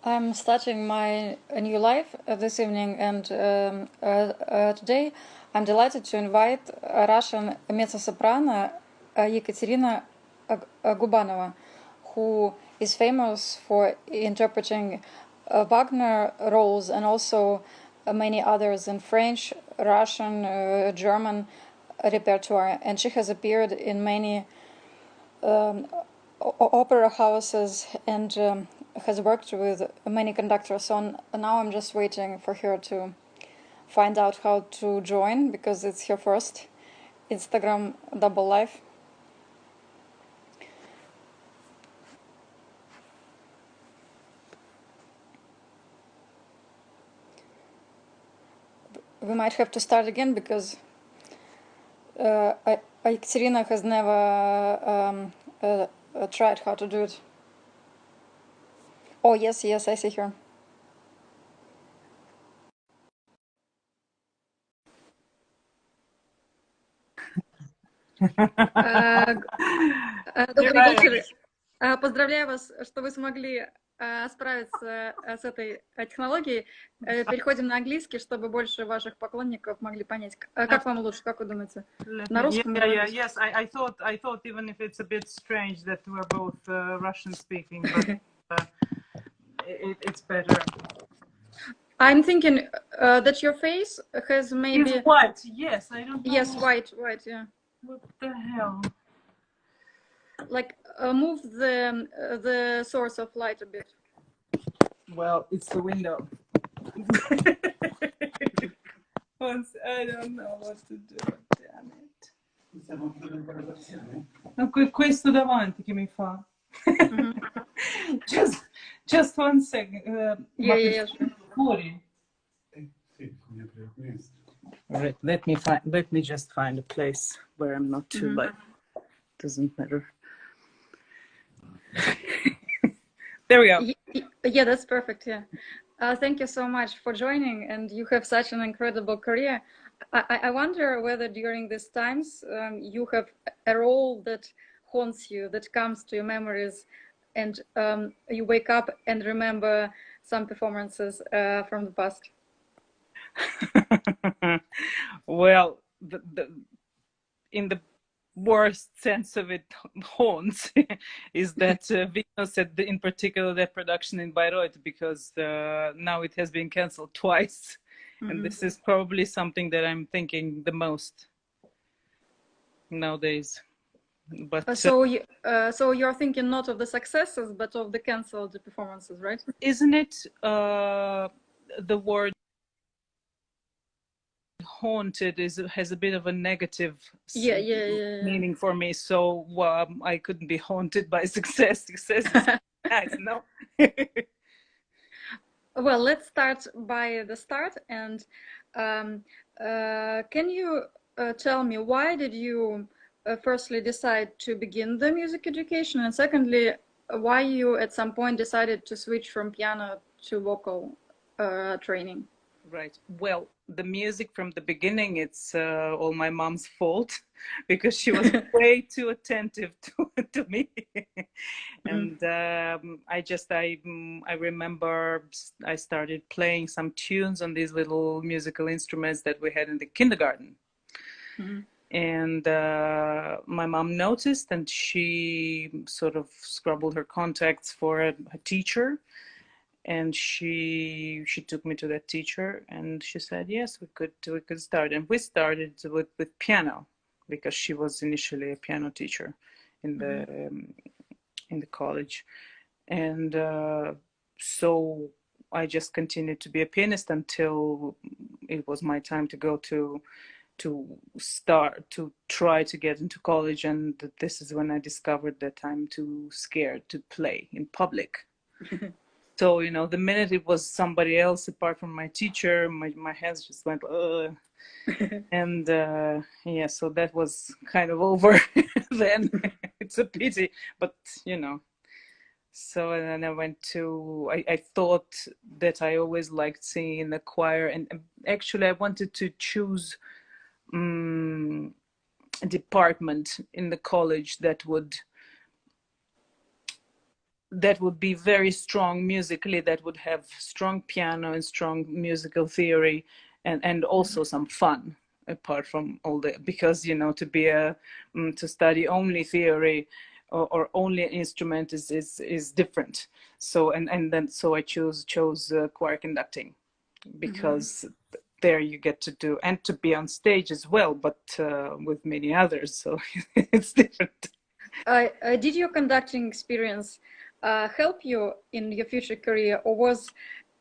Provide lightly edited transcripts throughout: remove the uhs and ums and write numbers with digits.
I'm starting my new life this evening, and today I'm delighted to invite Russian mezzo-soprano Ekaterina Gubanova, who is famous for interpreting Wagner roles and also many others in French, Russian, German repertoire, and she has appeared in many opera houses and has worked with many conductors. So now I'm just waiting for her to find out how to join, because it's her first Instagram double live. We might have to start again because Ekaterina has never tried how to do it. Oh, yes, I see her. Добрый вечер. Поздравляю вас, что вы смогли справиться с этой технологией. Переходим на английский, чтобы больше ваших поклонников могли понять. Как вам лучше, как вы думаете? На русском? Yes. I thought even if it's a bit strange that we're both Russian speaking, but it's better. I'm thinking that your face has maybe... It's white, yes, I don't know. Yes, white, yeah. What the hell? Like move the source of light a bit. Well, it's the window. I don't know what to do, damn it. No, questo davanti che mi fa. Just one second. Yeah. Fuori. All right, let me just find a place where I'm not too light. Doesn't matter. There we go. Yeah, that's perfect. Yeah. Thank you so much for joining, and you have such an incredible career. I wonder whether during these times you have a role that haunts you, that comes to your memories, and you wake up and remember some performances from the past. Well, in the worst sense of it, haunts is that Vino said in particular that production in Bayreuth, because now it has been cancelled twice. And this is probably something that I'm thinking the most nowadays. But so you're thinking not of the successes but of the cancelled performances, right? Isn't it the word haunted has a bit of a negative meaning for me, so I couldn't be haunted by success is nice, no? Well, let's start by the start, and can you tell me why did you firstly decide to begin the music education, and secondly why you at some point decided to switch from piano to vocal training? Right. Well, the music from the beginning, it's all my mom's fault, because she was way too attentive to me. And I remember I started playing some tunes on these little musical instruments that we had in the kindergarten. And my mom noticed, and she sort of scrabbled her contacts for a teacher. And she took me to that teacher, and she said, yes, we could start. And we started with piano, because she was initially a piano teacher in the college. And so I just continued to be a pianist until it was my time to go to try to get into college. And this is when I discovered that I'm too scared to play in public. So, you know, the minute it was somebody else apart from my teacher, my hands just went, and yeah, so that was kind of over then. It's a pity, but you know. So then I went to, I thought that I always liked singing in the choir, and actually I wanted to choose a department in the college that that would be very strong musically, that would have strong piano and strong musical theory, and also some fun apart from all the, because you know, to be a to study only theory or only an instrument is different. So and then so I chose choir conducting, because there you get to do and to be on stage as well, but with many others, so it's different. Did your conducting experience help you in your future career, or was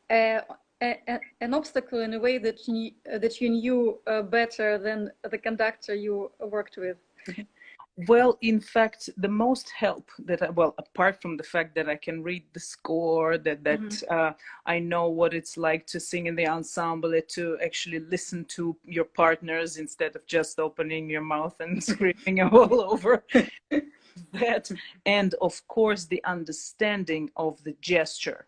uh, an obstacle in a way that you knew better than the conductor you worked with? Well, in fact, the most help that well, apart from the fact that I can read the score, that I know what it's like to sing in the ensemble, to actually listen to your partners instead of just opening your mouth and screaming all over that, and of course the understanding of the gesture,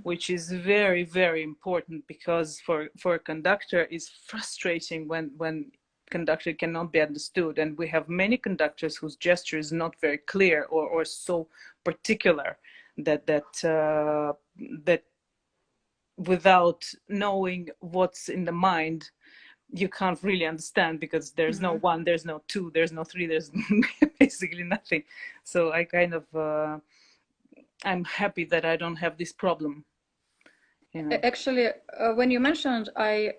which is very, very important, because for a conductor it's frustrating when conductor cannot be understood, and we have many conductors whose gesture is not very clear, or so particular that without knowing what's in the mind you can't really understand, because there's no one, there's no two, there's no three, there's basically nothing. So I kind of I'm happy that I don't have this problem, you know. Actually, when you mentioned, I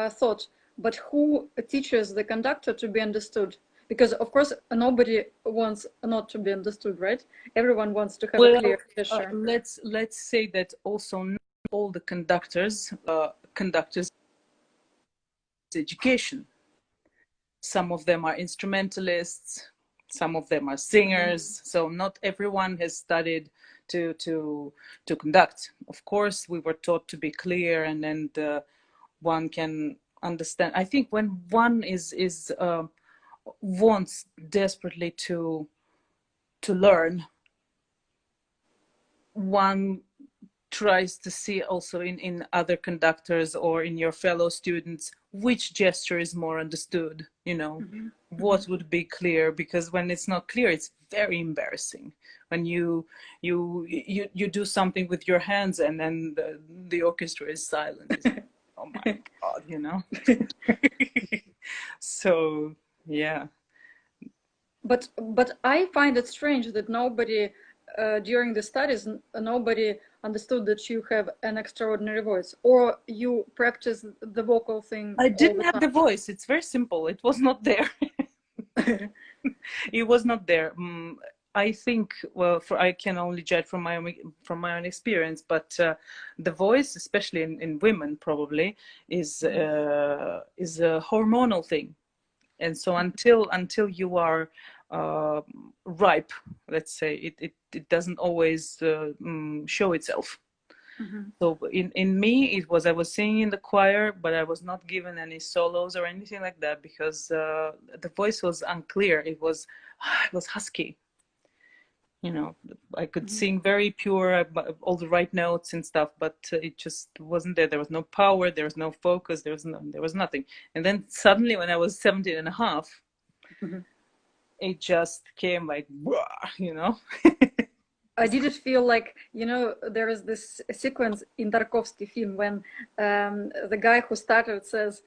thought, but who teaches the conductor to be understood? Because of course nobody wants not to be understood, right? Everyone wants to have a clear gesture. Let's say that also not all the conductors education. Some of them are instrumentalists, some of them are singers, so not everyone has studied to conduct. Of course, we were taught to be clear, and then one can understand. I think when one is wants desperately to learn, one tries to see also in other conductors or in your fellow students which gesture is more understood, you know, what would be clear, because when it's not clear it's very embarrassing when you do something with your hands and then the orchestra is silent. Oh my god, you know. So yeah. But I find it strange that nobody during the studies nobody understood that you have an extraordinary voice, or you practice the vocal thing. I didn't have the voice. It's very simple. It was not there. It was not there. I think, well, I can only judge from my own experience, but the voice, especially in women, probably is a hormonal thing, and so until you are ripe, let's say, it doesn't always show itself. So in me, it was, I was singing in the choir, but I was not given any solos or anything like that, because the voice was unclear. It was husky. You know, I could sing very pure, all the right notes and stuff, but it just wasn't there. There was no power, there was no focus, there was nothing. And then suddenly, when I was 17 and a half, it just came like, you know. Did it feel like, you know, there is this sequence in Tarkovsky film when the guy who started says,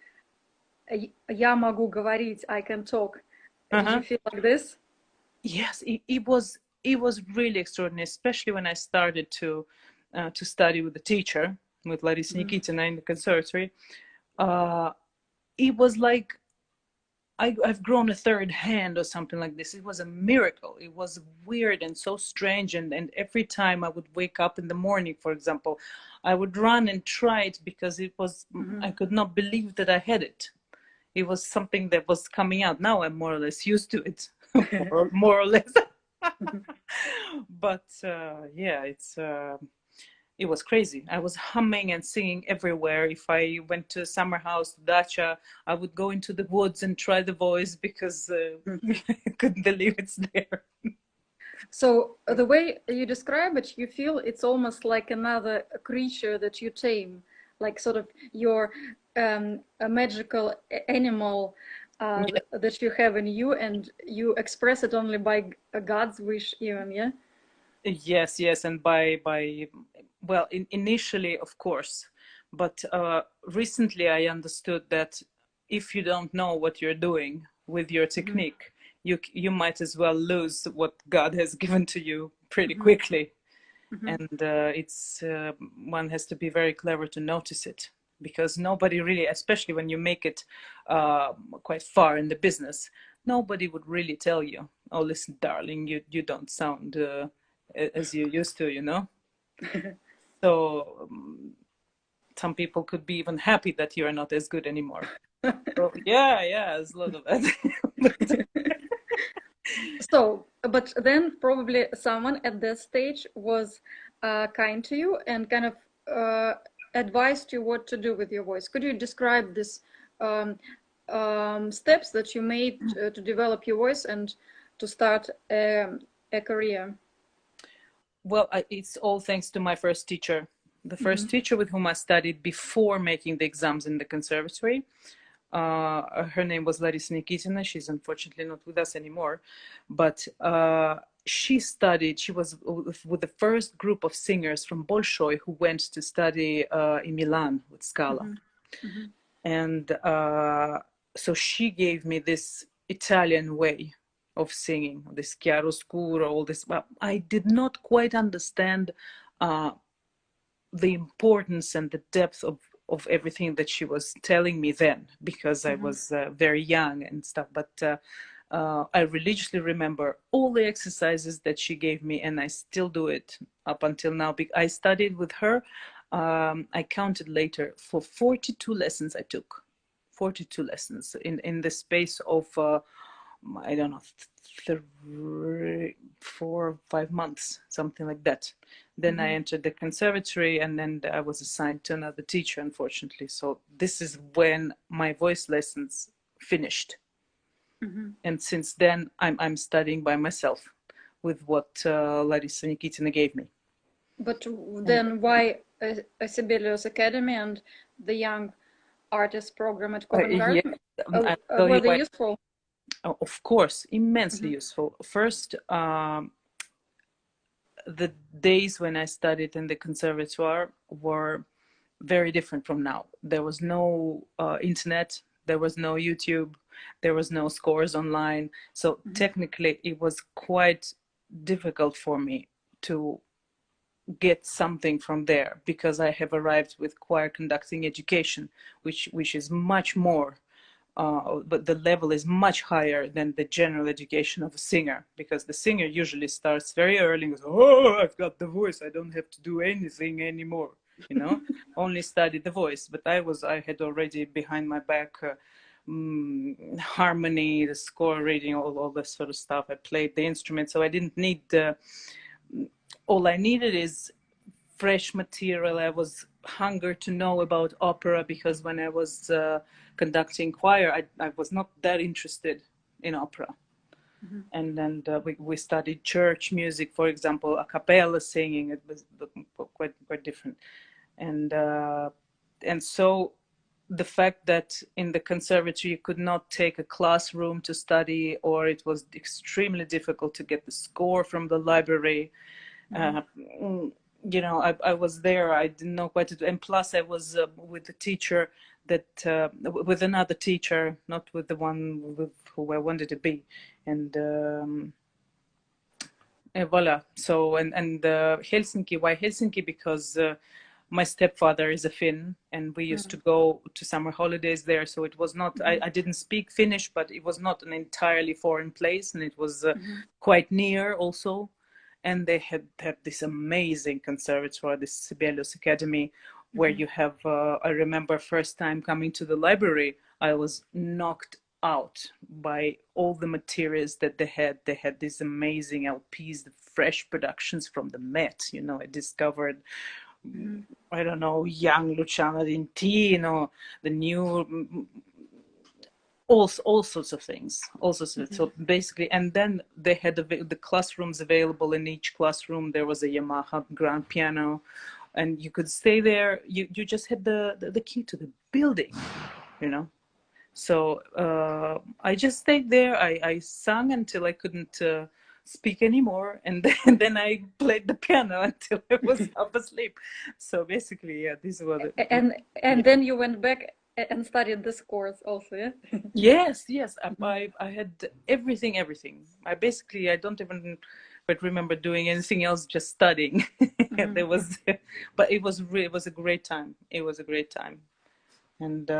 "Я могу говорить, I can talk." Did you feel like this? Yes, it was really extraordinary, especially when I started to study with the teacher, with Larisa Nikitina in the conservatory. It was like I've grown a third hand or something like this. It was a miracle. It was weird and so strange. And every time I would wake up in the morning, for example, I would run and try it, because it was, I could not believe that I had it. It was something that was coming out. Now I'm more or less used to it, more or less. But yeah, it was crazy. I was humming and singing everywhere. If I went to a summer house, dacha, I would go into the woods and try the voice, because I couldn't believe it's there. So the way you describe it, you feel it's almost like another creature that you tame, like sort of your a magical animal that you have in you, and you express it only by God's wish, even, yeah? Yes, yes, and by well, initially, of course, but recently I understood that if you don't know what you're doing with your Mm-hmm. technique, you might as well lose what God has given to you pretty Mm-hmm. quickly. Mm-hmm. And it's one has to be very clever to notice it, because nobody really, especially when you make it quite far in the business, nobody would really tell you, oh, listen, darling, you don't sound as you used to, you know. So some people could be even happy that you are not as good anymore. So yeah, yeah, there's a lot of that. But So, but then probably someone at that stage was kind to you and kind of advised you what to do with your voice. Could you describe this um, steps that you made to develop your voice and to start a career? well, it's all thanks to my first teacher. The first Mm-hmm. teacher with whom I studied before making the exams in the conservatory. Her name was Larisa Nikitina. She's unfortunately not with us anymore, but she was with the first group of singers from Bolshoi who went to study in Milan with Scala. Mm-hmm. Mm-hmm. And so she gave me this Italian way of singing, this chiaroscuro, all this. But I did not quite understand uh, the importance and the depth of everything that she was telling me then, because I Mm-hmm. was very young and stuff. But I religiously remember all the exercises that she gave me, and I still do it up until now. I studied with her. I counted later for 42 lessons I took. 42 lessons in the space of I don't know, 4 or 5 months, something like that. Then I Mm-hmm. entered the conservatory, and then I was assigned to another teacher, unfortunately. So this is when my voice lessons finished. Mm-hmm. And since then, I'm studying by myself with what Larisa Nikitina gave me. But And then why Sibelius Academy and the Young Artist Program at Covent yeah, Garden? I'll tell Were you they why. useful? Of course, immensely Mm-hmm. useful. First, the days when I studied in the conservatoire were very different from now. There was no internet, there was no YouTube, there was no scores online. So Mm-hmm. technically, it was quite difficult for me to get something from there, because I have arrived with choir conducting education, which is much more but the level is much higher than the general education of a singer, because the singer usually starts very early and goes, oh, I've got the voice, I don't have to do anything anymore, you know, only study the voice. But I had already behind my back harmony, the score reading, all this sort of stuff. I played the instrument, so I didn't need all I needed is fresh material. I was hunger to know about opera, because when I was conducting choir, I was not that interested in opera. Mm-hmm. And then we studied church music, for example, a cappella singing. It was quite different. And so the fact that in the conservatory you could not take a classroom to study, or it was extremely difficult to get the score from the library, Mm-hmm. uh, you know, I was there, I didn't know what to do. And plus I was with a teacher that with another teacher, not with the one with who I wanted to be. And voila. So and Helsinki. Why Helsinki? Because my stepfather is a Finn, and we used to go to summer holidays there. So it was not. Mm-hmm. I didn't speak Finnish, but it was not an entirely foreign place, and it was Mm-hmm. quite near also. And they had this amazing conservatoire, this Sibelius Academy, where Mm-hmm. you have. I remember first time coming to the library, I was knocked out by all the materials that they had. They had these amazing LPs, the fresh productions from the Met. You know, I discovered, Mm-hmm. I don't know, young Luciano Dintino, the new, all sorts of things, all sorts of it. Mm-hmm. So basically, and then they had the classrooms available. In each classroom there was a Yamaha grand piano, and you could stay there. You just had the key to the building, you know. So I just stayed there. I sang until I couldn't speak anymore. And then I played the piano until I was half asleep. So basically, yeah, these were the And then you went back and studied this course also, yeah? yes, yes. I had everything. I don't even but remember doing anything else, just studying. There was, but it was a great time. It was a great time, and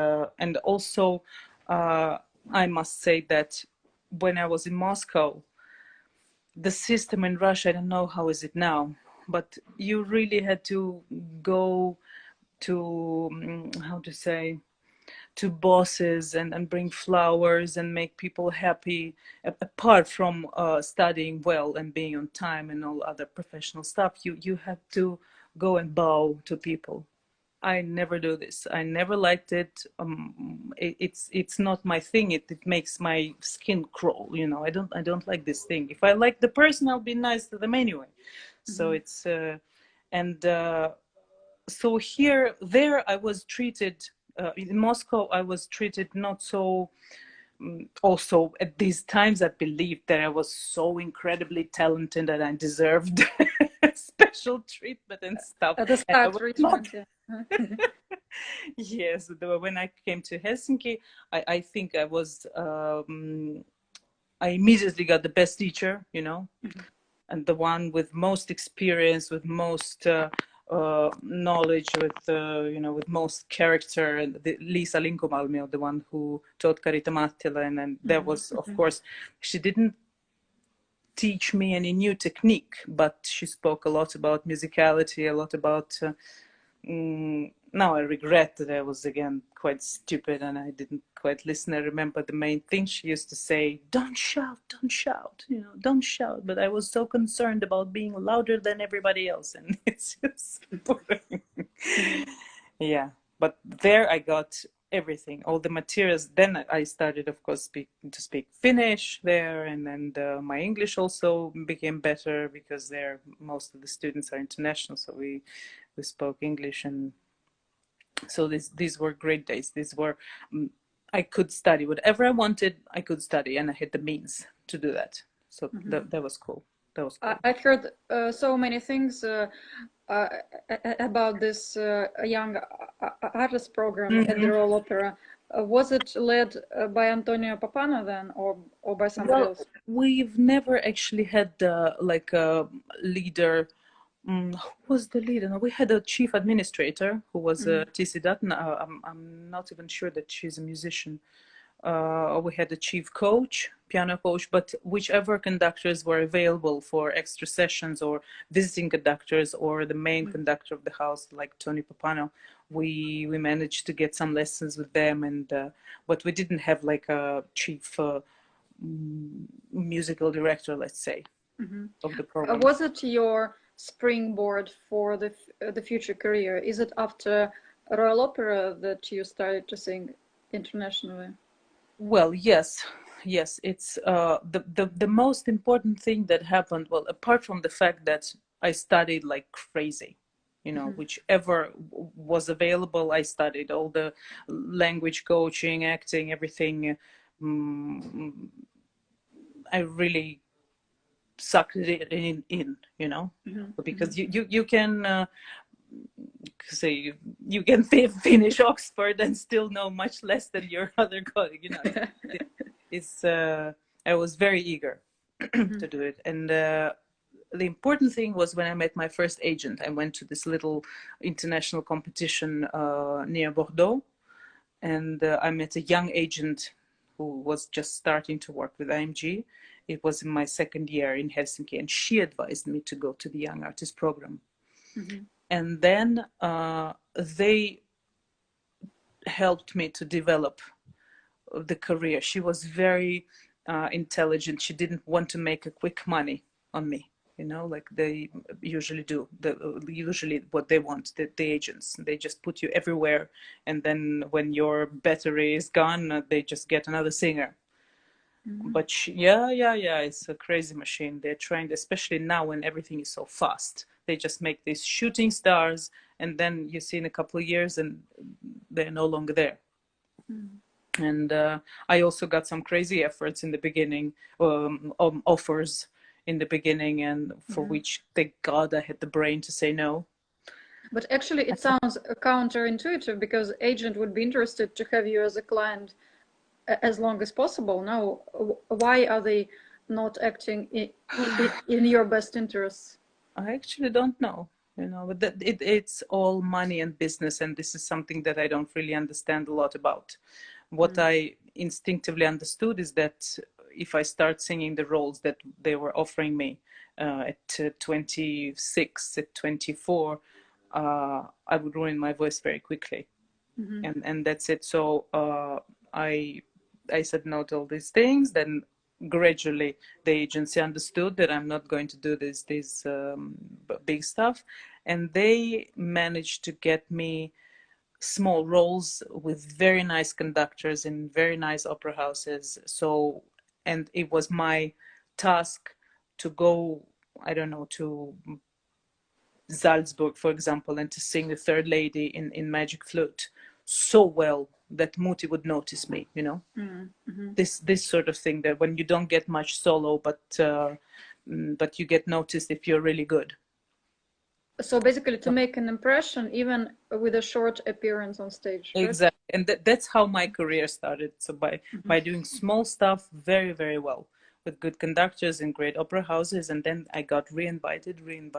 also, uh, I must say that when I was in Moscow, the system in Russia, I don't know how is it now, but you really had to go to how to say, to bosses and bring flowers and make people happy, apart from studying well and being on time and all other professional stuff. You have to go and bow to people. I never do this. I never liked it. It's not my thing. It makes my skin crawl. I don't like this thing. If I like the person, I'll be nice to them anyway. So it's and so there I was treated in Moscow. I was treated not so. Also, at these times, I believed that I was so incredibly talented that I deserved special treatment and stuff. The And I star was not. treatment, yeah. Yes, when I came to Helsinki, I think I immediately got the best teacher, and the one with most experience, with most knowledge, with most character, and Lisa Linkomalmio, the one who taught Karita Mattila, and then there was, of course, she didn't teach me any new technique, but she spoke a lot about musicality, a lot about now I regret that I was again quite stupid and I didn't quite listen. I remember the main thing she used to say, don't shout, don't shout. But I was so concerned about being louder than everybody else, and it's just boring. Yeah, but there I got everything, all the materials. Then I started, of course, to speak Finnish there, and then my English also became better because there most of the students are international, so we spoke English. And so these were great days. These were I could study whatever I wanted. I could study, and I had the means to do that. So that was cool. That was cool. I've heard so many things about this young artist program at the Royal Opera. Was it led by Antonio Papano then, or by somebody else? We've never actually had like a leader. Who was the leader? No, we had a chief administrator who was T.C. Dutton. I'm not even sure that she's a musician. We had a chief coach, piano coach, but whichever conductors were available for extra sessions or visiting conductors or the main conductor of the house, like Tony Papano, we managed to get some lessons with them. And but we didn't have like a chief musical director, let's say, of the program. Was it your springboard for the future career? Is it after Royal Opera that you started to sing internationally? Well, yes. It's the most important thing that happened. Well, apart from the fact that I studied like crazy, whichever was available, I studied all the language coaching, acting, everything. I really sucked it in, because you can say you can finish Oxford and still know much less than your other colleague. It's I was very eager to do it. And the important thing was when I met my first agent. I went to this little international competition near Bordeaux, and I met a young agent who was just starting to work with IMG. It was in my second year in Helsinki, and she advised me to go to the Young Artist Program. And then they helped me to develop the career. She was very intelligent. She didn't want to make a quick money on me, like they usually do. Usually what they want, the agents, they just put you everywhere, and then when your battery is gone, they just get another singer. But it's a crazy machine. They're trying, especially now when everything is so fast. They just make these shooting stars, and then you see in a couple of years, and they're no longer there. And I also got some crazy efforts in the beginning, offers in the beginning, and for which, thank God, I had the brain to say no. But actually, it sounds counterintuitive, because agent would be interested to have you as a client as long as possible. No, why are they not acting in your best interests? I actually don't know, but it's all money and business, and this is something that I don't really understand a lot about. What I instinctively understood is that if I start singing the roles that they were offering me at 26, at 24, I would ruin my voice very quickly, and that's it. So I said no to all these things. Then gradually the agency understood that I'm not going to do this big stuff, and they managed to get me small roles with very nice conductors in very nice opera houses. So, and it was my task to go, I don't know, to Salzburg, for example, and to sing the third lady in Magic Flute so well that Muti would notice me, this sort of thing, that when you don't get much solo, but you get noticed if you're really good. So basically, to make an impression, even with a short appearance on stage. Right? Exactly, and that's how my career started. So by doing small stuff very, very well with good conductors in great opera houses, and then I got reinvited, and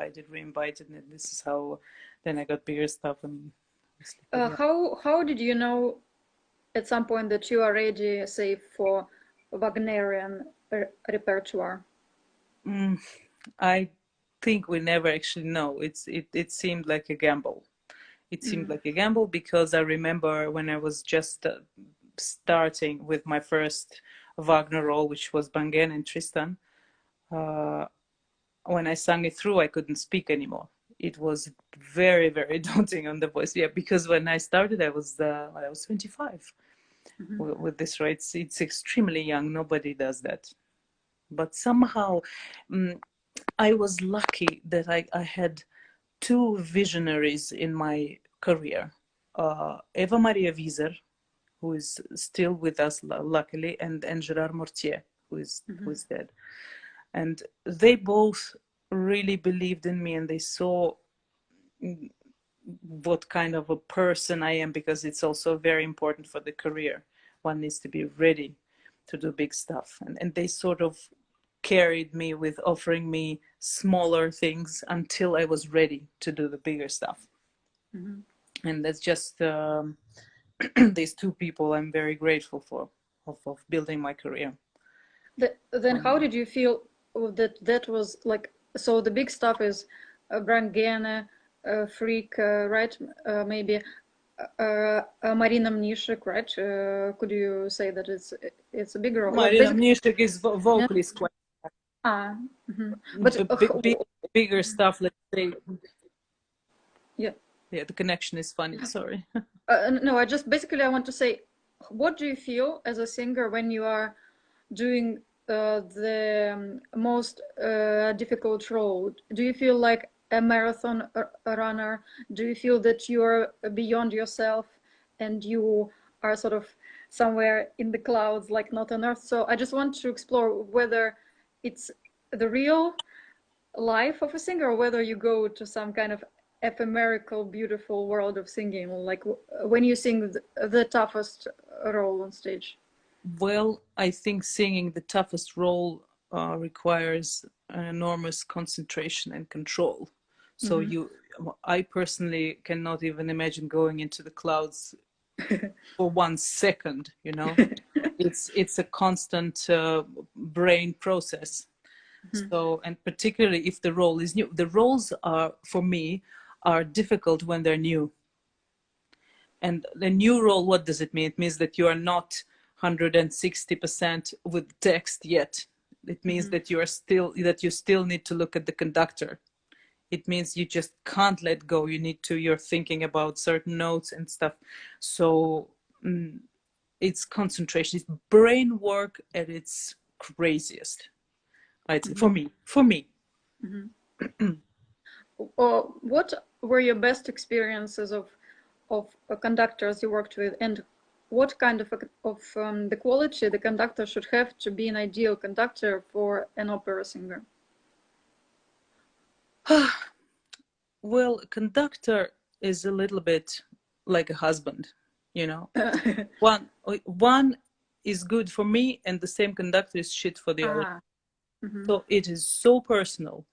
this is how then I got bigger stuff. And how did you know at some point that you are ready, say, for Wagnerian repertoire? I think we never actually know. It seemed like a gamble. It seemed like a gamble because I remember when I was just starting with my first Wagner role, which was Bangen and Tristan. When I sang it through, I couldn't speak anymore. It was very, very daunting on the voice. Yeah, because when I started, I was 25 with this role. It's extremely young. Nobody does that. But somehow, I was lucky that I had two visionaries in my career. Eva Maria Wieser, who is still with us, luckily, and Gerard Mortier, who is dead. And they both really believed in me, and they saw what kind of a person I am, because it's also very important for the career. One needs to be ready to do big stuff. And they sort of carried me with offering me smaller things until I was ready to do the bigger stuff. And that's just these two people I'm very grateful for, of building my career. Then how did you feel that was like, so the big stuff is Brangene, Freak, right? Maybe Marina Mnishik, right? Could you say that it's a bigger role? Marina Mnishik is vocalist, quite. But bigger stuff, let's say. Yeah. Yeah, the connection is funny. Sorry. No, I want to say, what do you feel as a singer when you are doing the most difficult role? Do you feel like a marathon runner? Do you feel that you are beyond yourself and you are sort of somewhere in the clouds, like not on earth? So I just want to explore whether it's the real life of a singer, or whether you go to some kind of ephemerical, beautiful world of singing, like when you sing the toughest role on stage. Well, I think singing the toughest role requires an enormous concentration and control. So I personally cannot even imagine going into the clouds for 1 second. It's a constant brain process. So, and particularly if the role is new, the roles are, for me, are difficult when they're new. And the new role, what does it mean? It means that you are not 160% with text yet. It means that you still need to look at the conductor. It means you just can't let go. You're thinking about certain notes and stuff. So it's concentration. It's brain work at its craziest. I'd say, for me. What were your best experiences of conductors you worked with, and what kind of the quality the conductor should have to be an ideal conductor for an opera singer? Well, a conductor is a little bit like a husband, you know. One is good for me, and the same conductor is shit for the other. So it is so personal.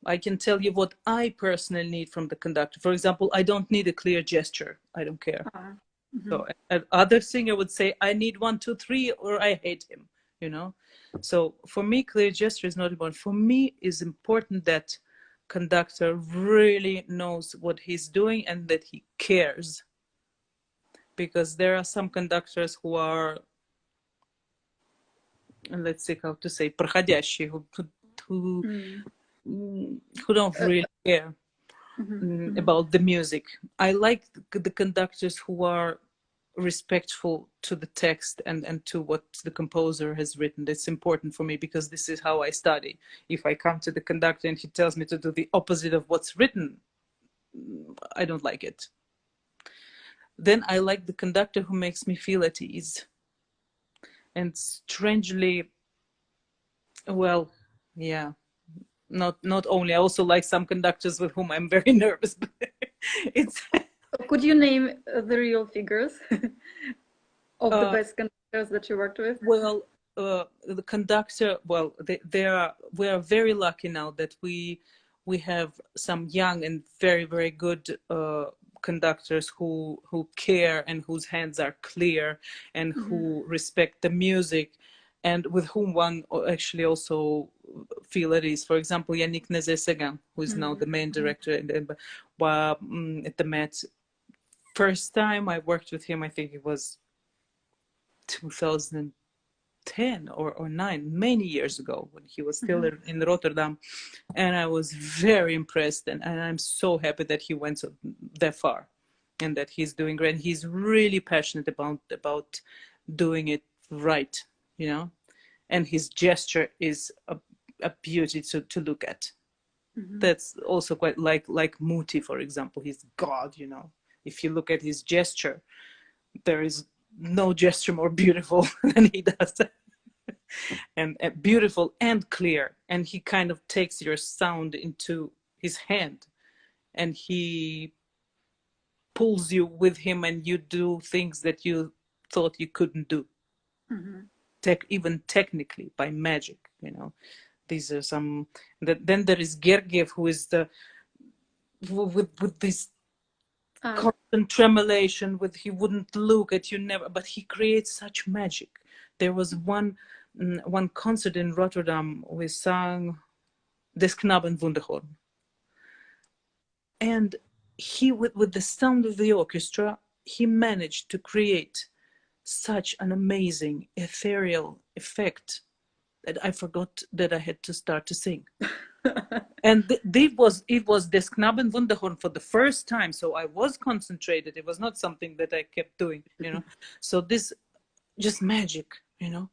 I can tell you what I personally need from the conductor. For example, I don't need a clear gesture. I don't care. So other singer would say, I need 1, 2, 3, or I hate him, you know. So for me, clear gesture is not important. For me, it's important that conductor really knows what he's doing and that he cares. Because there are some conductors who are, let's see how to say, проходящие, who don't really care about the music. I like the conductors who are respectful to the text and to what the composer has written. That's important for me because this is how I study. If I come to the conductor and he tells me to do the opposite of what's written, I don't like it. Then I like the conductor who makes me feel at ease. And strangely, well, yeah, not only, I also like some conductors with whom I'm very nervous, but it's Could you name the real figures of the best conductors that you worked with? Well, the conductor, well, we are very lucky now that we have some young and very, very good conductors who care and whose hands are clear and who respect the music and with whom one actually also feel at ease. For example, Yannick Nézet-Séguin, who is now the main director at the Met. First time I worked with him, I think it was 2010 or 9, many years ago, when he was still in Rotterdam, and I was very impressed, and I'm so happy that he went that far and that he's doing great. He's really passionate about doing it right, you know, and his gesture is a beauty to look at. That's also quite like Muti, for example. He's God, you know. If you look at his gesture, there is no gesture more beautiful than he does. and beautiful and clear. And he kind of takes your sound into his hand and he pulls you with him and you do things that you thought you couldn't do. Even technically, by magic, you know. These are some. Then there is Gergiev, who is with this constant tremulation, with he wouldn't look at you never, but he creates such magic. There was one concert in Rotterdam, we sang Des Knaben Wunderhorn, and he with the sound of the orchestra, he managed to create such an amazing ethereal effect that I forgot that I had to start to sing. And it was Des Knaben Wunderhorn for the first time, so I was concentrated. It was not something that I kept doing, you know. So this just magic, you know.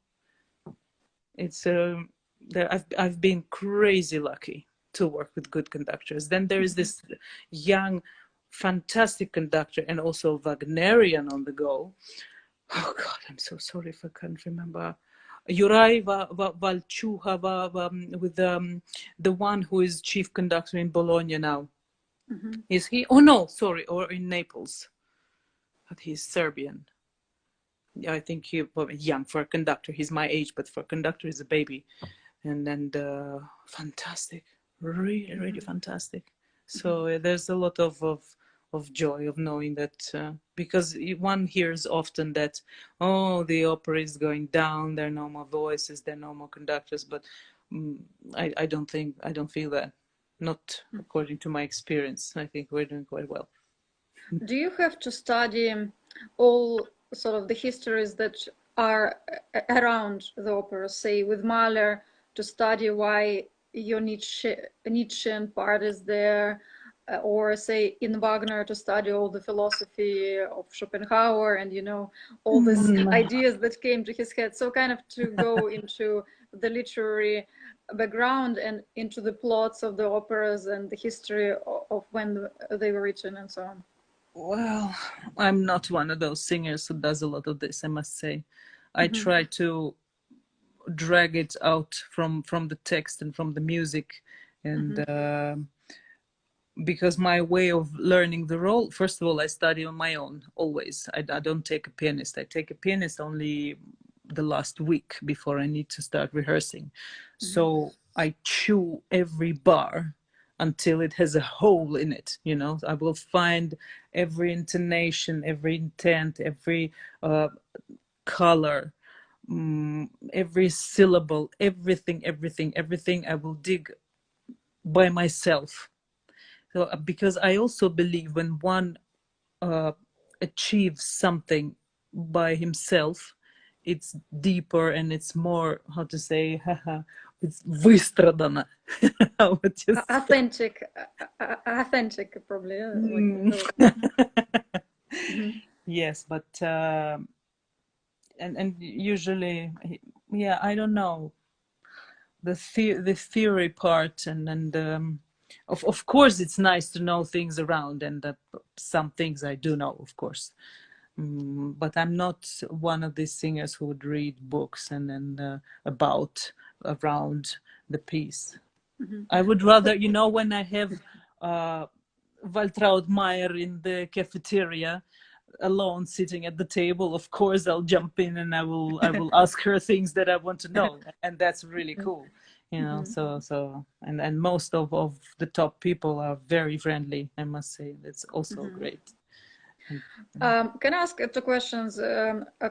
It's I've been crazy lucky to work with good conductors. Then there is this young, fantastic conductor and also Wagnerian on the go. Oh God, I'm so sorry if I can't remember. Juraj Valchuha, with the one who is chief conductor in Bologna now. Is he? Oh no, sorry, or in Naples. But he's Serbian. I think he, well, young for a conductor. He's my age, but for a conductor, he's a baby. And fantastic, really, really fantastic. So there's a lot of joy of knowing that, because one hears often that, oh, the opera is going down, there are no more voices, there are no more conductors, but I don't feel that, not according to my experience. I think we're doing quite well. Do you have to study all sort of the histories that are around the opera, say with Mahler, to study why your Nietzschean part is there, or say in Wagner to study all the philosophy of Schopenhauer and, you know, all these ideas that came to his head? So kind of to go into the literary background and into the plots of the operas and the history of when they were written and so on. Well, I'm not one of those singers who does a lot of this, I must say. I try to drag it out from the text and from the music And because my way of learning the role, first of all, I study on my own always. I don't take a pianist. I take a pianist only the last week before I need to start rehearsing. So I chew every bar until it has a hole in it. You know, I will find every intonation, every intent, every color, every syllable, everything I will dig by myself. So because I also believe when one achieves something by himself, it's deeper and it's more, how to say, it's выстрадано. How would you say? Authentic, probably. Yeah, Yes, but and usually, yeah, I don't know, the theory part, and of course it's nice to know things around, and that some things I do know, of course. But I'm not one of these singers who would read books and about around the piece. I would rather, you know, when I have Waltraud Meyer in the cafeteria alone sitting at the table, of course I'll jump in and I will ask her things that I want to know, and that's really cool, you know. So and most of the top people are very friendly, I must say. That's also great. Can I ask two questions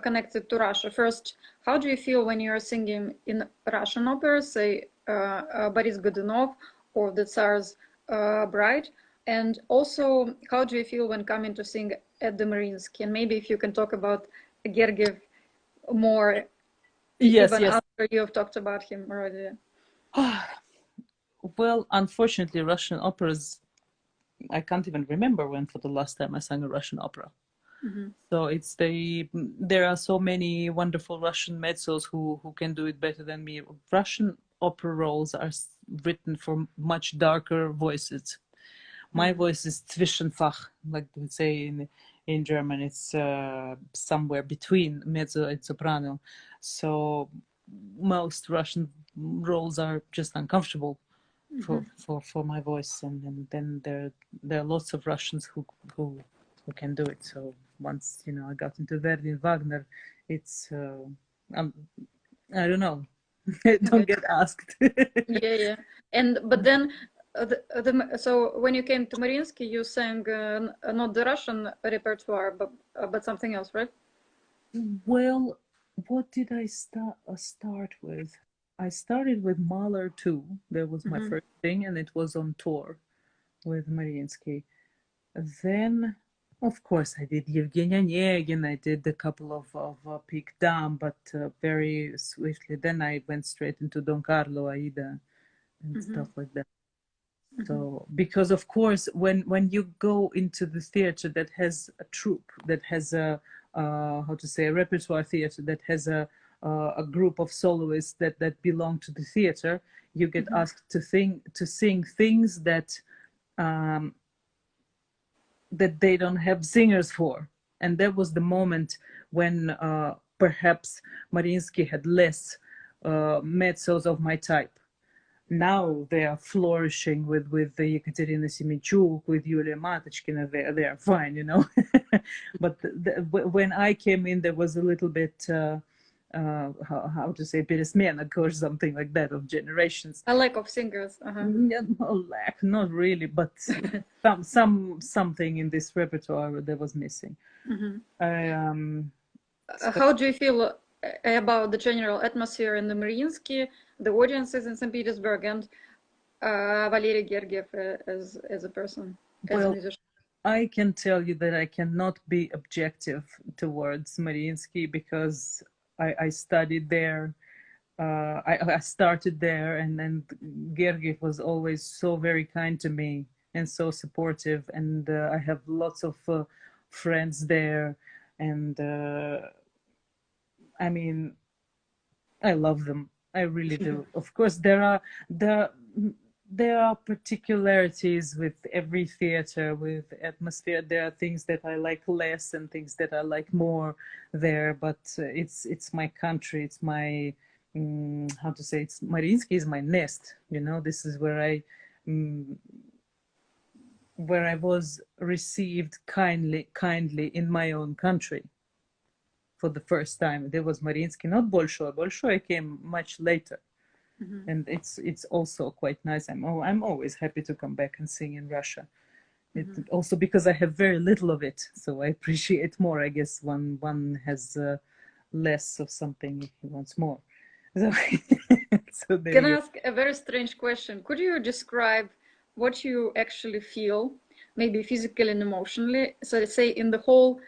connected to Russia? First, how do you feel when you're singing in Russian operas, say Boris Godunov or the Tsar's Bride? And also, how do you feel when coming to sing at the Mariinsky? And maybe if you can talk about Gergiev more, Yes, even yes. after you have talked about him already. Well, unfortunately, Russian operas, I can't even remember when for the last time I sang a Russian opera. So it's there are so many wonderful Russian mezzos who can do it better than me. Russian opera roles are written for much darker voices. My voice is Zwischenfach, like they would say in German. It's somewhere between mezzo and soprano. So most Russian roles are just uncomfortable for my voice, and then there are lots of Russians who can do it. So once, you know, I got into Verdi and Wagner, it's I don't know. Don't get asked. Yeah. And but then so when you came to Mariinsky, you sang not the Russian repertoire, but something else, right? Well, what did I start with? I started with Mahler too. That was my first thing, and it was on tour with Mariinsky. Then, of course, I did Yevgeny Onegin. I did a couple of Pik Dam, but very swiftly. Then I went straight into Don Carlo, Aida, and stuff like that. So, because of course, when you go into the theater that has a troupe, that has a how to say, a repertoire theater, that has a group of soloists that belong to the theater, you get asked to sing things that that they don't have singers for. And that was the moment when perhaps Mariinsky had less mezzos of my type. Now they are flourishing with the Ekaterina Simichuk, with Yulia Matочкina. They are fine, you know. But when I came in, there was a little bit how to say, пересменок or something like that, of generations. A lack of singers. No lack, not really, but something in this repertoire that was missing. How do you feel about the general atmosphere in the Mariinsky, the audiences in St. Petersburg, and Valery Gergiev as a person, as a musician? I can tell you that I cannot be objective towards Mariinsky because I studied there. I started there, and then Gergiev was always so very kind to me and so supportive, and I have lots of friends there, and I mean, I love them. I really do. Of course, there are particularities with every theater, with atmosphere. There are things that I like less and things that I like more there. But it's my country. It's my how to say. It's Mariinsky is my nest. You know, this is where mm, where I was received kindly in my own country for the first time. There was Mariinsky, not Bolshoi. Bolshoi came much later, and it's also quite nice. I'm always happy to come back and sing in Russia. It, also because I have very little of it, so I appreciate more. I guess one has less of something if he wants more. So, so there Can you I go. ask a very strange question? Could you describe what you actually feel, maybe physically and emotionally? So let's say in the whole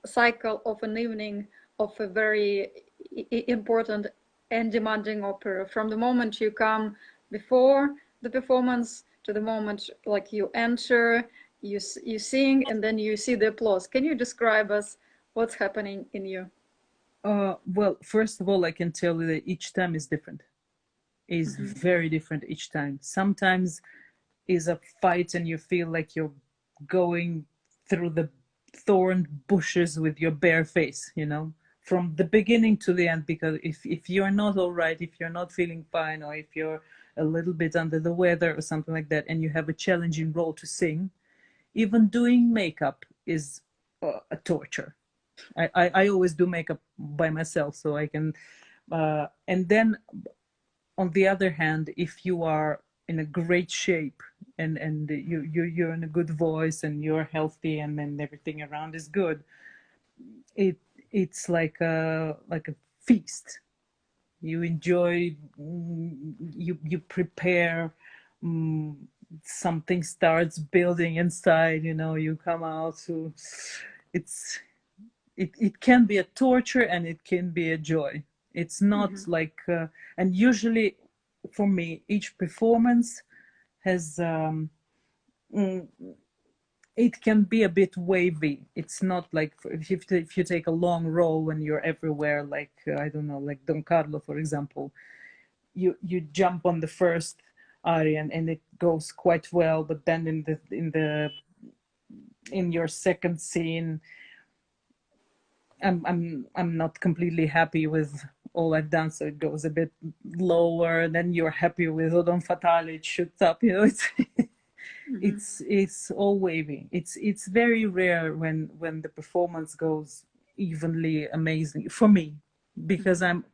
cycle of an evening of a very important and demanding opera, from the moment you come before the performance to the moment like you enter, you sing, and then you see the applause. Can you describe us what's happening in you? Well, first of all, I can tell you that each time is different. Is very different each time. Sometimes is a fight and you feel like you're going through the thorn bushes with your bare face, you know, from the beginning to the end. Because if you're not all right, if you're not feeling fine, or if you're a little bit under the weather or something like that, and you have a challenging role to sing, even doing makeup is a torture. I always do makeup by myself, so I can. And then, on the other hand, if you are in a great shape and you're in a good voice and you're healthy and then everything around is good, it's like a feast. You enjoy, you prepare. Something starts building inside. You know, you come out to. It's it can be a torture and it can be a joy. It's not like, and usually for me, each performance has, it can be a bit wavy. It's not like if you take a long role when you're everywhere, like, I don't know, like Don Carlo, for example, you jump on the first aria and it goes quite well, but then in your second scene, I'm not completely happy with all I've done, so it goes a bit lower. Then you're happy with Odon Fatale, it shoots up. You know, it's all wavy. It's very rare when the performance goes evenly amazing for me, because I'm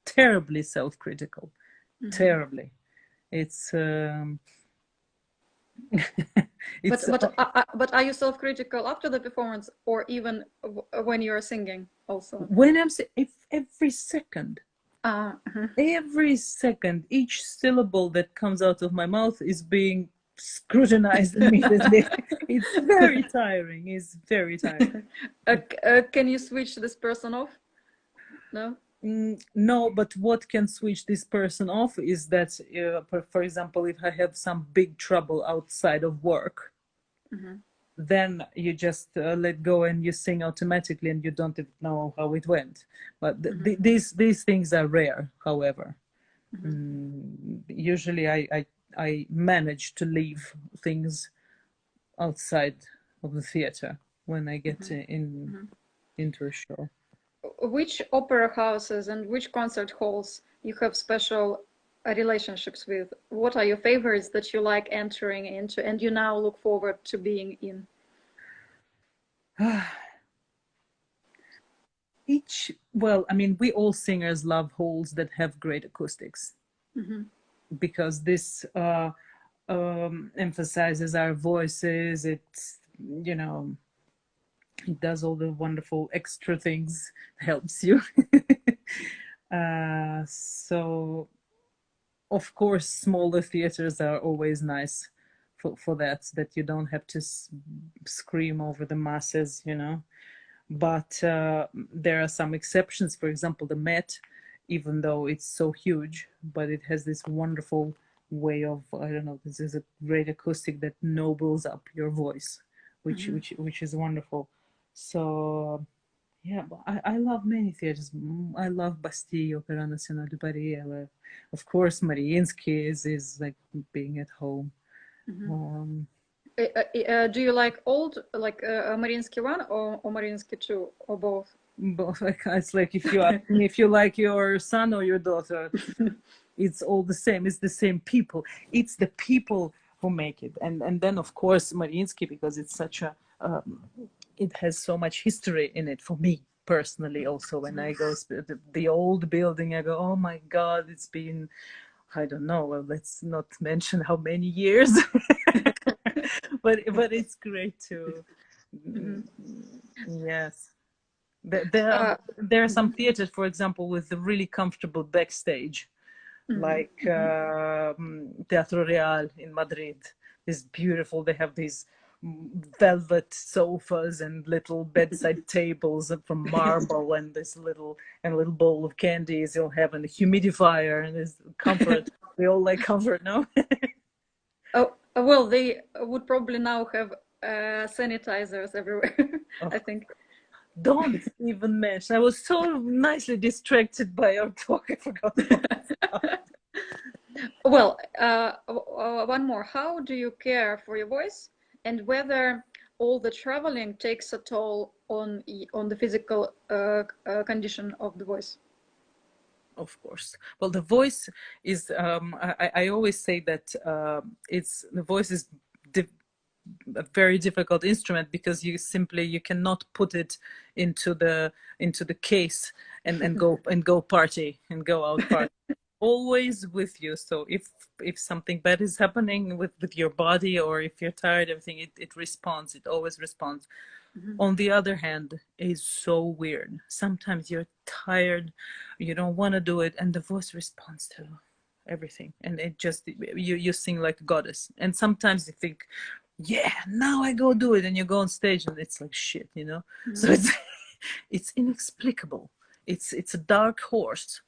terribly self-critical, terribly. It's it's But are you self-critical after the performance, or even when you're singing also? when if every second. Every second, each syllable that comes out of my mouth is being scrutinized immediately. It's very tiring. It's very tiring. Can you switch this person off? No? No, but what can switch this person off is that, for example, if I have some big trouble outside of work, then you just let go and you sing automatically and you don't even know how it went. But these things are rare, however. Usually I manage to leave things outside of the theater when I get into a show. Which opera houses and which concert halls you have special relationships with? What are your favorites that you like entering into and you now look forward to being in? Well, I mean, we all singers love halls that have great acoustics, because this emphasizes our voices. It's, you know, it does all the wonderful extra things, helps you. So of course smaller theaters are always nice for that you don't have to scream over the masses, you know. But there are some exceptions. For example, the Met, even though it's so huge, but it has this wonderful way of, I don't know, this is a great acoustic that nobles up your voice, which is wonderful. So yeah, but I love many theaters. I love Bastille, Opera Nationale de Paris. I love, of course, Mariinsky is like being at home. Do you like old, like Mariinsky 1 or Mariinsky 2, or both? Both. It's like if you ask me if you like your son or your daughter, it's all the same. It's the same people. It's the people who make it. And then of course Mariinsky, because it's such a it has so much history in it for me personally. Also, when I go the old building, I go, oh my God, it's been, I don't know, well, let's not mention how many years. but it's great to yes. There are some theaters, for example, with the really comfortable backstage, like Teatro Real in Madrid is beautiful. They have these velvet sofas and little bedside tables from marble, and this little bowl of candies you'll have, and a humidifier, and there's comfort. We all like comfort, no? Oh, well, they would probably now have sanitizers everywhere, I think. Don't even mention. I was so nicely distracted by our talk. I forgot about Well, one more. How do you care for your voice, and whether all the traveling takes a toll on the physical condition of the voice? Of course. Well, the voice is. I always say that the voice is a very difficult instrument, because you cannot put it into the case and go party and go out party. Always with you. So if something bad is happening with your body, or if you're tired, everything, it responds. It always responds. On the other hand, it's so weird. Sometimes you're tired, you don't want to do it, and the voice responds to everything, and it just you sing like a goddess. And sometimes you think, yeah, now I go do it, and you go on stage and it's like shit, you know. So it's inexplicable. It's a dark horse,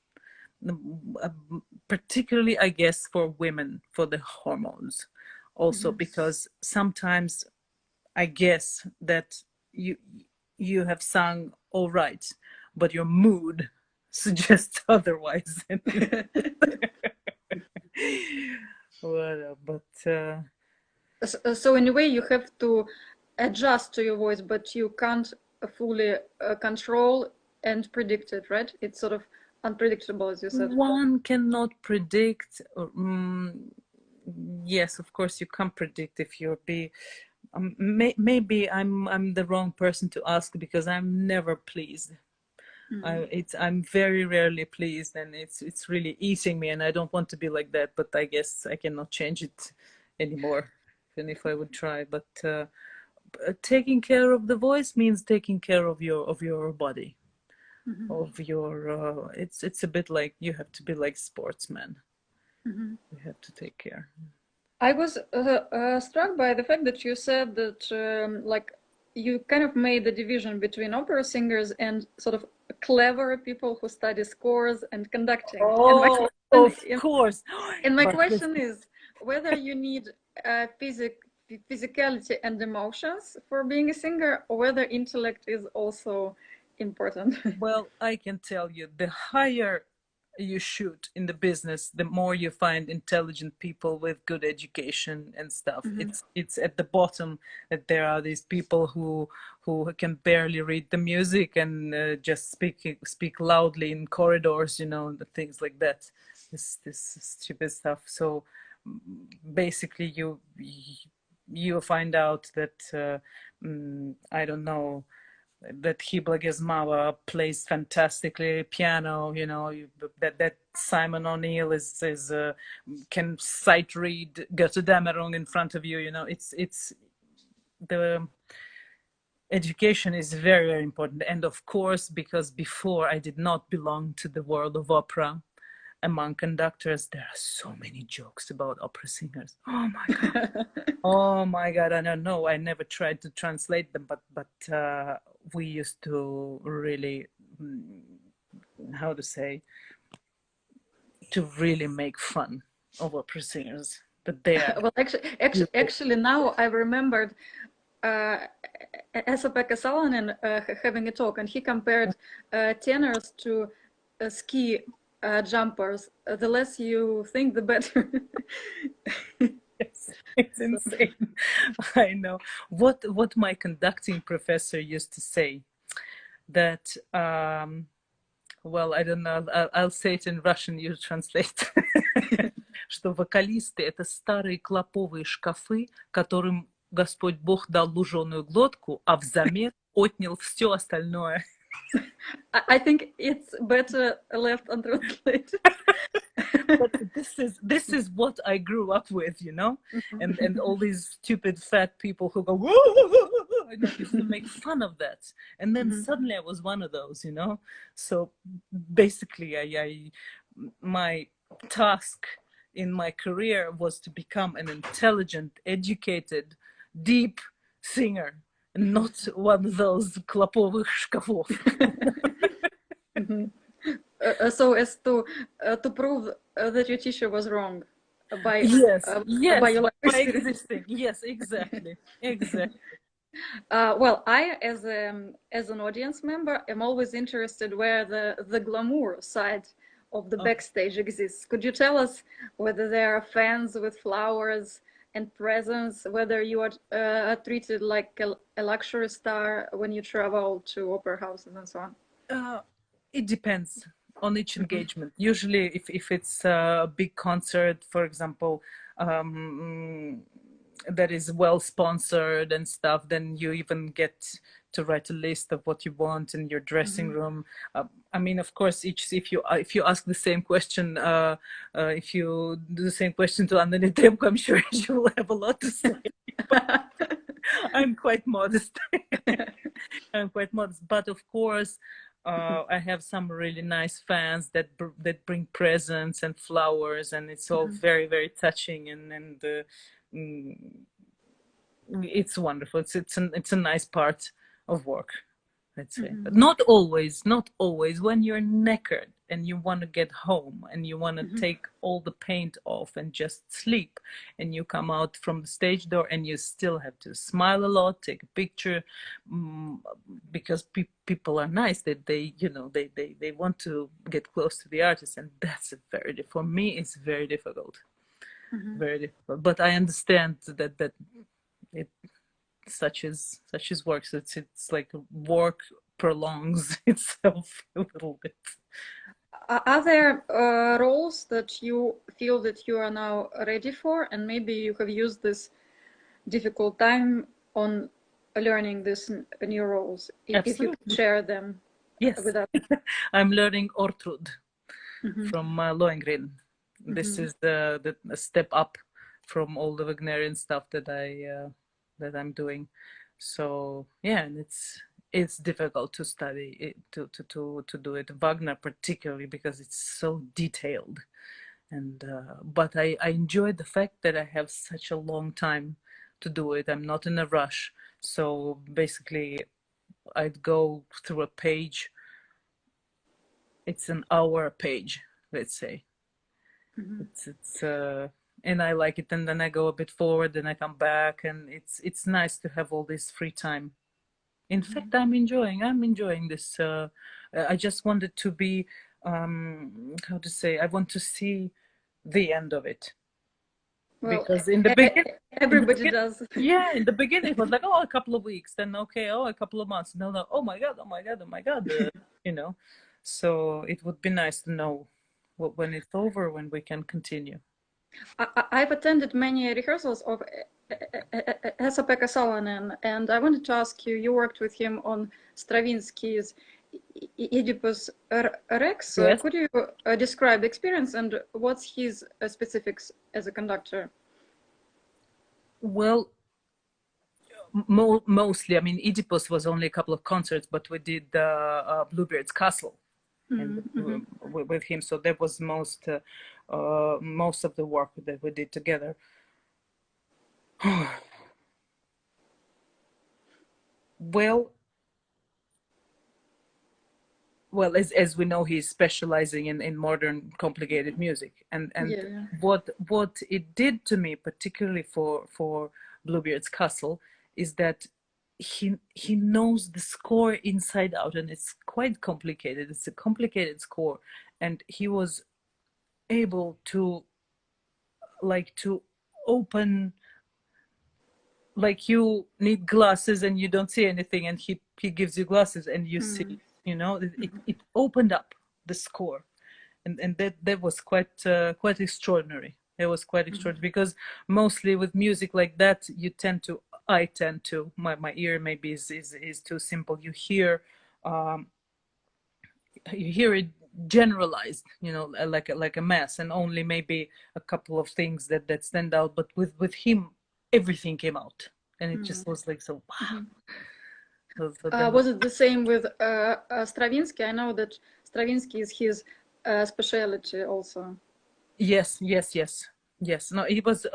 particularly I guess for women, for the hormones also, because sometimes I guess that you have sung all right, but your mood suggests otherwise. Well, but So in a way, you have to adjust to your voice, but you can't fully control and predict it, right? It's sort of unpredictable, as you said. One cannot predict. Yes, of course, you can't predict if you'll be. Maybe I'm the wrong person to ask, because I'm never pleased. I'm very rarely pleased, and it's really eating me, and I don't want to be like that. But I guess I cannot change it anymore, even if I would try. But taking care of the voice means taking care of your body, of your. It's a bit like you have to be like sportsman. You have to take care. I was struck by the fact that you said that like you kind of made the division between opera singers and sort of clever people who study scores and conducting. Oh, of course. And my question is whether you need physicality and emotions for being a singer, or whether intellect is also important. Well, I can tell you, the higher you shoot in the business, the more you find intelligent people with good education and stuff. It's at the bottom that there are these people who can barely read the music and just speak loudly in corridors, you know, the things like that. This stupid stuff. So basically, you find out that I don't know, that Hibla Gesmava plays fantastically piano, you know, that Simon O'Neill is can sight read Götterdämmerung in front of you, you know. It's the education is very, very important. And of course, because before I did not belong to the world of opera, among conductors there are so many jokes about opera singers. Oh my god. Oh my god. I don't know, I never tried to translate them, but we used to really, how to say, to really make fun of opera singers. But they are well, actually now I remembered Esa-Pekka Salonen having a talk, and he compared tenors to ski jumpers. The less you think, the better. Yes, it's insane. I know. What my conducting professor used to say, that well, I don't know, I'll say it in Russian, you translate. что вокалисты — это старые клоповые шкафы, которым Господь Бог дал луженую глотку, а взамен отнял все остальное. I think it's better left untranslated. But this is what I grew up with, you know, and all these stupid fat people who go, whoa, whoa, whoa, whoa, and I used to make fun of that, and then suddenly I was one of those, you know. So basically, my task in my career was to become an intelligent, educated, deep singer, not one of those клоповых шкафов. So as to prove that your teacher was wrong by yes, by your life by experience. existing. Yes, exactly. Well, I as an audience member am always interested where the glamour side of the backstage exists. Could you tell us whether there are fans with flowers and presents, whether you are treated like a luxury star when you travel to opera houses and so on? It depends on each engagement. Usually, if it's a big concert, for example, that is well sponsored and stuff, then you even get to write a list of what you want in your dressing room. I mean, of course, if you ask the same question, if you do the same question to Anna Netrebko, I'm sure she will have a lot to say. I'm quite modest. But of course, I have some really nice fans that bring presents and flowers, and it's all very, very touching, and it's wonderful. It's a nice part of work, let's say. But not always. When you're knackered and you want to get home and you want to take all the paint off and just sleep, and you come out from the stage door and you still have to smile a lot, take a picture, because people are nice. They want to get close to the artist, and that's for me it's very difficult. Very difficult. But I understand that it such as works. It's like work prolongs itself a little bit. Are there roles that you feel that you are now ready for, and maybe you have used this difficult time on learning these new roles? If you can share them with us. I'm learning Ortrud from Lohengrin. This is the step up from all the Wagnerian stuff that I'm doing. So yeah, and it's difficult to study it, to do it, Wagner particularly, because it's so detailed. And but I enjoy the fact that I have such a long time to do it. I'm not in a rush. So basically, I'd go through a page. It's an hour a page, let's say. It's and I like it, and then I go a bit forward, then I come back, and it's nice to have all this free time. In fact, I'm enjoying this. I just wanted to be, how to say, I want to see the end of it. Well, because in the beginning, everybody does. Yeah, in the beginning it was like, oh, a couple of weeks, then okay, oh, a couple of months, no, oh my god, you know. So it would be nice to know when it's over, when we can continue. I've attended many rehearsals of Esa-Pekka Salonen, and I wanted to ask you, you worked with him on Stravinsky's Oedipus Rex. Yes. Could you describe the experience, and what's his specifics as a conductor? Well, mostly, I mean, Oedipus was only a couple of concerts, but we did Bluebeard's Castle with him, so that was most of the work that we did together. Well, as we know, he's specializing in modern complicated music, and what it did to me, particularly for Bluebeard's Castle, is that he knows the score inside out, and it's quite complicated. It's a complicated score, and he was able to open, like you need glasses and you don't see anything, and he gives you glasses and you see, you know, it opened up the score, and that was quite extraordinary. It was quite extraordinary because mostly with music like that, I tend to, my ear maybe is too simple. Um, you hear it generalized, like a mass, and only maybe a couple of things that stand out. But with him, everything came out, and it just was like so wow. So then, Was it the same with Stravinsky? I know that Stravinsky is his specialty also. yes, yes, yes, yes. No, it was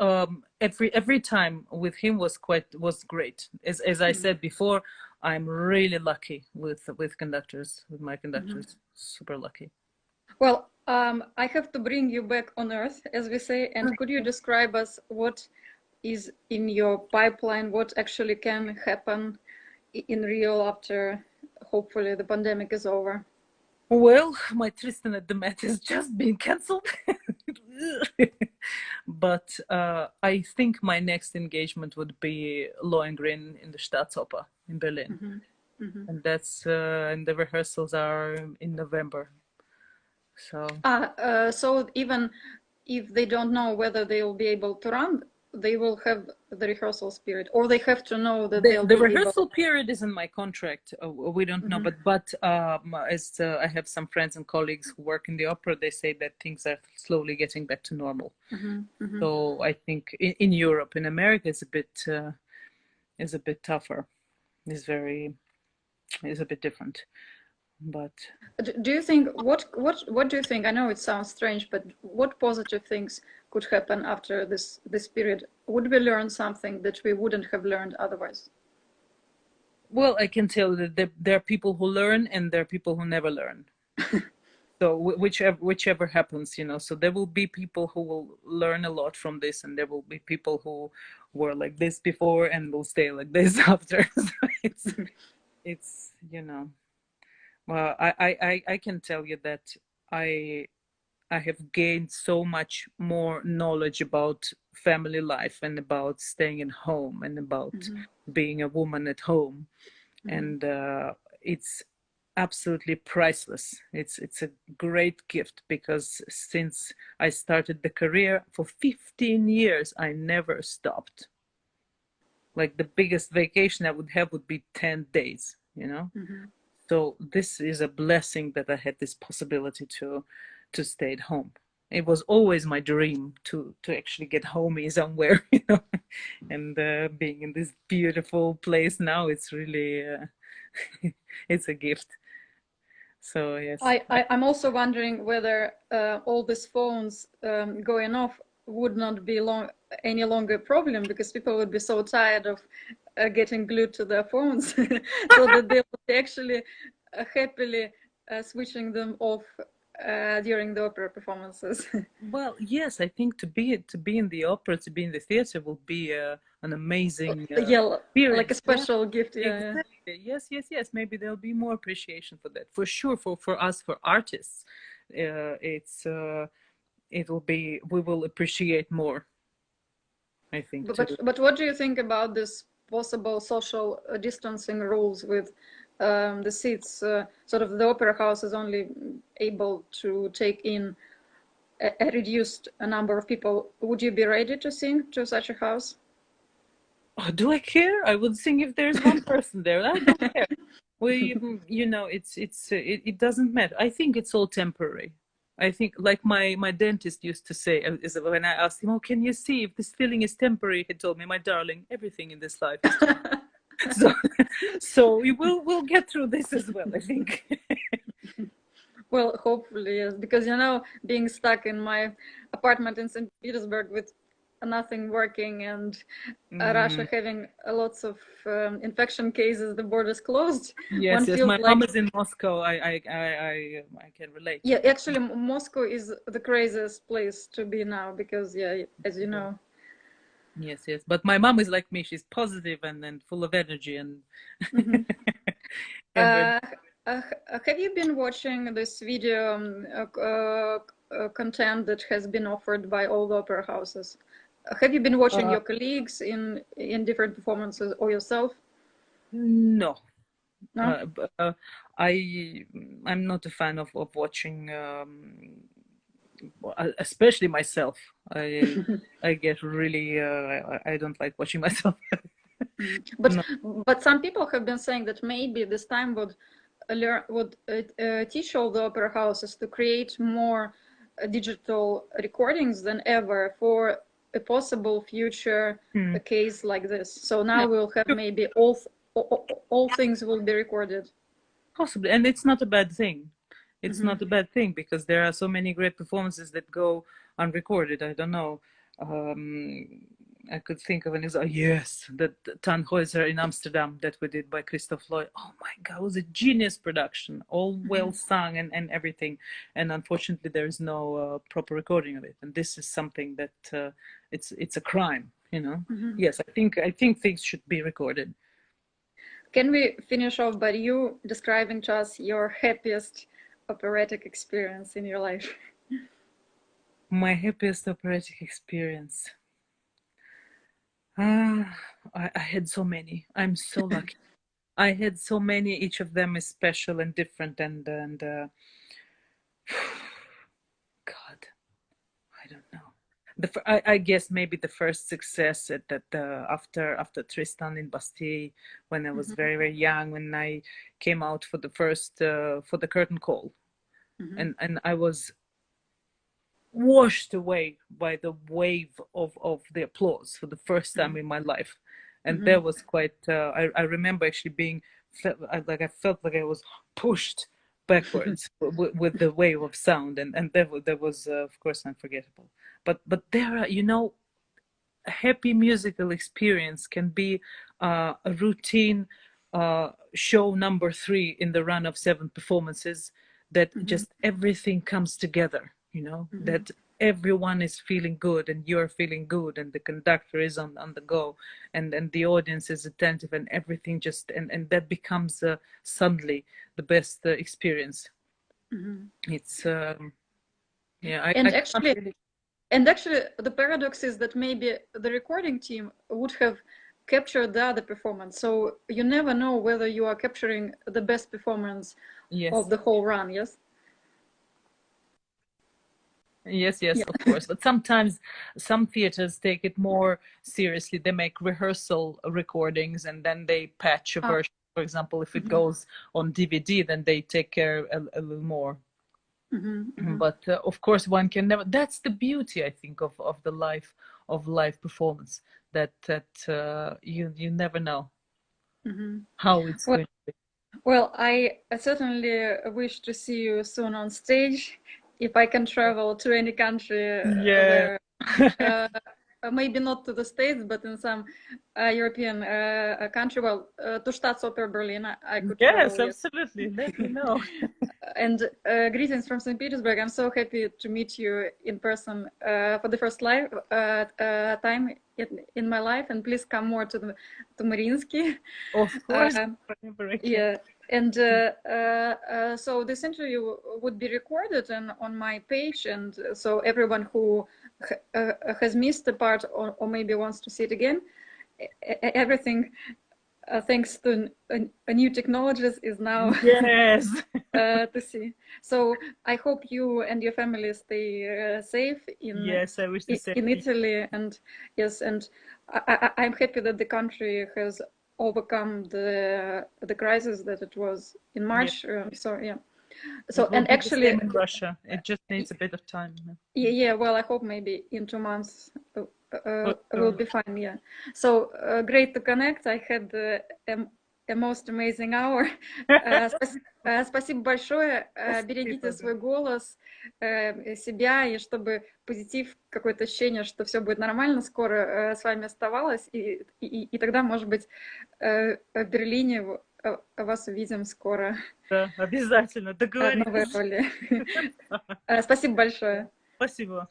every time with him was great. As I said before, I'm really lucky with conductors, with my conductors. Super lucky. Well, I have to bring you back on Earth, as we say, and could you describe us what is in your pipeline, what actually can happen in Rio after, hopefully, the pandemic is over? Well, my Tristan at the Met has just been cancelled. But I think my next engagement would be Lohengrin in the Staatsoper in Berlin. And and the rehearsals are in November. So even if they don't know whether they will be able to run, they will have the rehearsal period, or they have to know that they'll The be able. rehearsal period is in my contract. We don't know, but as I have some friends and colleagues who work in the opera, they say that things are slowly getting back to normal. So I think in Europe, in America, it's a bit tougher. It's a bit different. But Do you think what do you think? I know it sounds strange, but what positive things could happen after this period? Would we learn something that we wouldn't have learned otherwise? well, I can tell that there are people who learn and there are people who never learn. So whichever happens, so there will be people who will learn a lot from this, and there will be people who were like this before and will stay like this after. So it's well, I can tell you that I I have gained so much more knowledge about family life and about staying at home and about being a woman at home. And it's absolutely priceless. It's a great gift because since I started the career for 15 years, I never stopped. Like the biggest vacation I would have would be 10 days, So this is a blessing that I had this possibility to stay at home. It was always my dream to actually get homey somewhere, and being in this beautiful place now, it's really it's a gift. So yes. I'm also wondering whether all these phones going off would not be any longer a problem, because people would be so tired of getting glued to their phones, so that they would be actually happily switching them off during the opera performances. Well, yes, I think to be in the opera, to be in the theater will be an amazing Yeah, experience. like a special gift. Yeah, exactly. Yes, yes, yes. Maybe there'll be more appreciation for that. For sure, for us, for artists, we will appreciate more, I think. But what do you think about this possible social distancing rules with the seats? Sort of the opera house is only able to take in a reduced number of people. Would you be ready to sing to such a house? Oh, do I care? I would sing if there's one person there. I don't care. It doesn't matter. I think it's all temporary. I think, like my dentist used to say, is when I asked him, "Oh, can you see if this feeling is temporary?" He told me, "My darling, everything in this life is temporary." so we'll get through this as well, I think. Well, hopefully, yes, because being stuck in my apartment in St. Petersburg with nothing working and Russia having lots of infection cases, the borders closed. Yes, yes. My mom is in Moscow. I can relate. Yeah, actually, Moscow is the craziest place to be now because, yeah, as you know. Yes, yes. But my mom is like me. She's positive and full of energy and. Have you been watching this video content that has been offered by all the opera houses? Have you been watching your colleagues in different performances or yourself? No. No? I'm not a fan of watching especially myself. I get really I don't like watching myself. But No. but some people have been saying that maybe this time would teach all the opera houses to create more digital recordings than ever for a possible future case like this. So now Yeah. we'll have maybe all things will be recorded. Possibly, and it's not a bad thing. It's not a bad thing because there are so many great performances that go unrecorded. I don't know. I could think of an example. Yes, the Tannhäuser in Amsterdam that we did by Christoph Lloyd. Oh my God, it was a genius production, all well sung and everything. And unfortunately, there is no proper recording of it. And this is something that it's a crime, you know. Yes, I think things should be recorded. Can we finish off by you describing to us your happiest operatic experience in your life? My happiest operatic experience. I had so many. I'm so lucky. I had so many. Each of them is special and different. And God, I don't know. I guess maybe the first success at that after Tristan in Bastille, when I was very very young, when I came out for the first for the curtain call, and I was washed away by the wave of the applause for the first time in my life. And that was quite I remember actually being I felt like I was pushed backwards with the wave of sound, and that was of course unforgettable. But there are, you know, a happy musical experience can be a routine show number 3 in the run of 7 performances, that just everything comes together, you know, that everyone is feeling good and you're feeling good and the conductor is on the go, and the audience is attentive, and everything just and that becomes suddenly the best experience. It's yeah, And I can't actually, really. the paradox is that maybe the recording team would have captured the other performance. So you never know whether you are capturing the best performance Yes. of the whole run, yes? Yes, Yeah. of course. But sometimes some theaters take it more seriously. They make rehearsal recordings and then they patch a version. For example, if it goes on DVD, then they take care a little more. But of course, one can never. That's the beauty, I think, of the live performance. That you never know how it's Well, going to be. well, I certainly wish to see you soon on stage. If I can travel to any country Yeah. where maybe not to the States, but in some European country, well, to Staatsoper Berlin, I could Yes, travel, yes. absolutely. Let me know. And greetings from St. Petersburg. I'm so happy to meet you in person for the first time in my life. And please come more to Mariinsky. Of course. Yeah. And so this interview would be recorded on my page, and so everyone who has missed the part or maybe wants to see it again, everything thanks to new technologies is now Yes. to see. So I hope you and your family stay safe Yes, I wish the same. in Italy, and yes, and I'm happy that the country has overcome the crisis that it was in March. So yeah. So It will and be the actually, same in Russia. It just needs a bit of time. yeah. Well, I hope maybe in 2 months For will sure. be fine. Yeah. So great to connect. I had a most amazing hour. Спасибо большое. Берегите свой голос, себя, и чтобы позитив, какое-то ощущение, что все будет нормально, скоро с вами оставалось. И тогда, может быть, в Берлине вас увидим скоро. Да, обязательно. Новые Договорились. роли. Спасибо большое. Спасибо.